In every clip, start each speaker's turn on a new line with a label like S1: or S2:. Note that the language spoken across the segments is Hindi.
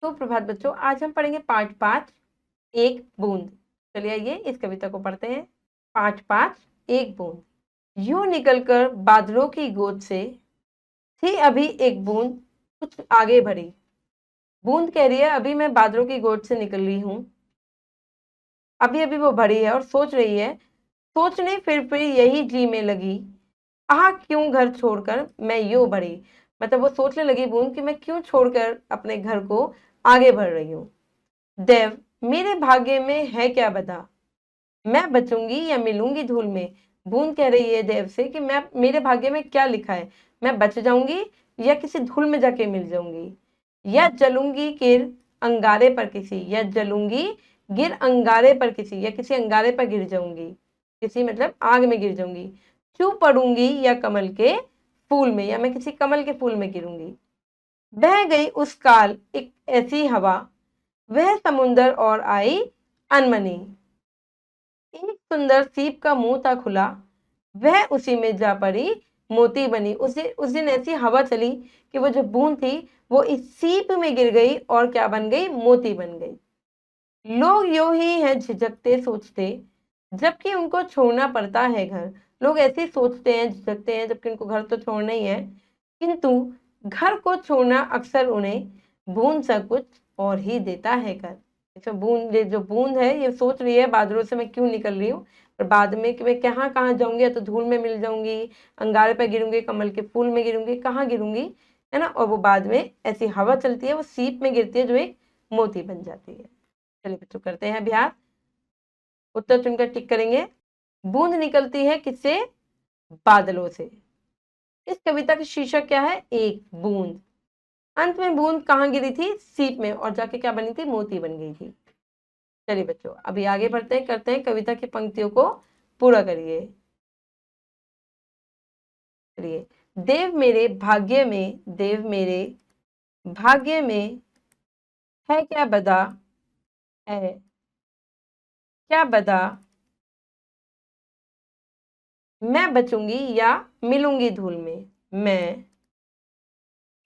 S1: तो प्रभात बच्चों, आज हम पढ़ेंगे पाठ 5 एक बूंद। चलिए आइए इस कविता को पढ़ते हैं। पाठ 5 एक बूंद। यूं निकलकर बादलों की गोद से थी अभी एक बूंद कुछ आगे बढ़ी। बूंद कह रही है अभी मैं बादलों की गोद से निकल रही हूँ, अभी अभी वो बढ़ी है और सोच रही है। सोचने फिर यही जी में लगी, आह क्यों घर छोड़कर मैं यूं बढ़ी। मतलब वो सोचने लगी बूंद कि मैं क्यों छोड़कर अपने घर को आगे बढ़ रही हूँ। देव मेरे भाग्य में है क्या बता, मैं बचूंगी या मिलूंगी धूल में। बूंद कह रही है देव से कि मैं मेरे भाग्य में क्या लिखा है, मैं बच जाऊंगी या किसी धूल में जाके मिल जाऊंगी, या जलूंगी गिर अंगारे पर किसी, या जलूंगी गिर अंगारे पर किसी, या किसी अंगारे पर गिर जाऊंगी, किसी मतलब आग में गिर जाऊंगी। चू पड़ूंगी या कमल के फूल में, या मैं किसी कमल के फूल में गिरूंगी। बह गई उस काल एक ऐसी हवा, वह समुंदर और आई अनमनी। एक सुंदर सीप का मुंह था खुला, वह उसी में जा पड़ी मोती बनी। उस दिन ऐसी हवा चली कि वो जो बूंद थी वो इस सीप में गिर गई और क्या बन गई, मोती बन गई। लोग यूं ही हैं झिझकते सोचते जबकि उनको छोड़ना पड़ता है घर। लोग ऐसे ही सोचते हैं झिझकते हैं जबकि उनको घर तो छोड़ना ही है, किंतु घर को छोड़ना अक्सर उन्हें बूंद सा कुछ और ही देता है कर। जैसे बूंद, ये जो बूंद है ये सोच रही है बादलों से मैं क्यों निकल रही हूँ, पर बाद में कि मैं कहाँ कहाँ जाऊंगी, या तो धूल में मिल जाऊंगी, अंगारे पर गिरूंगी, कमल के फूल में गिरूंगी, कहाँ गिरूंगी, है ना। और वो बाद में ऐसी हवा चलती है वो सीप में गिरती है जो एक मोती बन जाती है। चलिए बच्चों करते हैं अभ्यास। उत्तर चुनकर टिक करेंगे। बूंद निकलती है किससे, बादलों से। इस कविता का शीर्षक क्या है, एक बूंद। अंत में बूंद कहाँ गिरी थी, सीप में, और जाके क्या बनी थी, मोती बन गई थी। चलिए बच्चों अभी आगे बढ़ते हैं, करते हैं कविता की पंक्तियों को पूरा करिए। चलिए, देव मेरे भाग्य में, देव मेरे भाग्य में है क्या बदा, है क्या बदा, मैं बचूंगी या मिलूंगी धूल में, मैं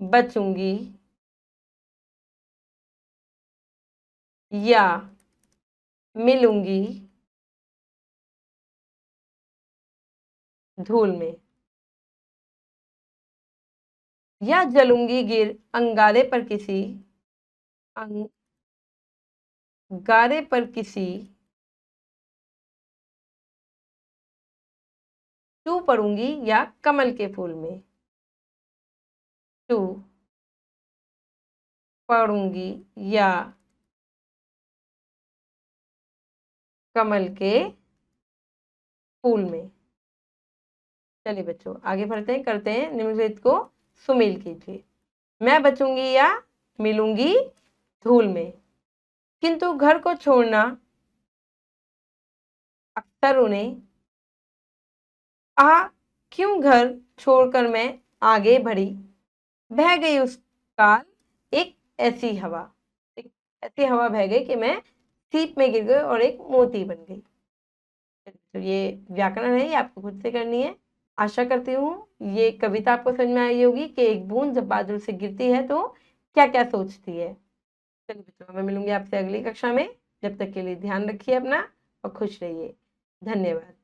S1: बचूंगी या मिलूंगी धूल में, या जलूंगी गिर अंगारे पर किसी, अंगारे पर किसी, चू पड़ूंगी या कमल के फूल में, चू पड़ूंगी या कमल के फूल में। चलिए बच्चों आगे बढ़ते हैं, करते हैं निम्नलिखित को सुमेल कीजिए। मैं बचूंगी या मिलूंगी धूल में, किंतु घर को छोड़ना अक्सर उन्हें, आ क्यों घर छोड़कर मैं आगे बढ़ी। बह गई उस काल एक ऐसी हवा, एक ऐसी हवा बह गई कि मैं सीप में गिर गई और एक मोती बन गई। तो ये व्याकरण है, ये आपको खुद से करनी है। आशा करती हूँ ये कविता आपको समझ में आई होगी कि एक बूंद जब बादल से गिरती है तो क्या क्या सोचती है। चलिए बच्चों मैं मिलूंगी आपसे अगली कक्षा में, जब तक के लिए ध्यान रखिए अपना और खुश रहिए। धन्यवाद।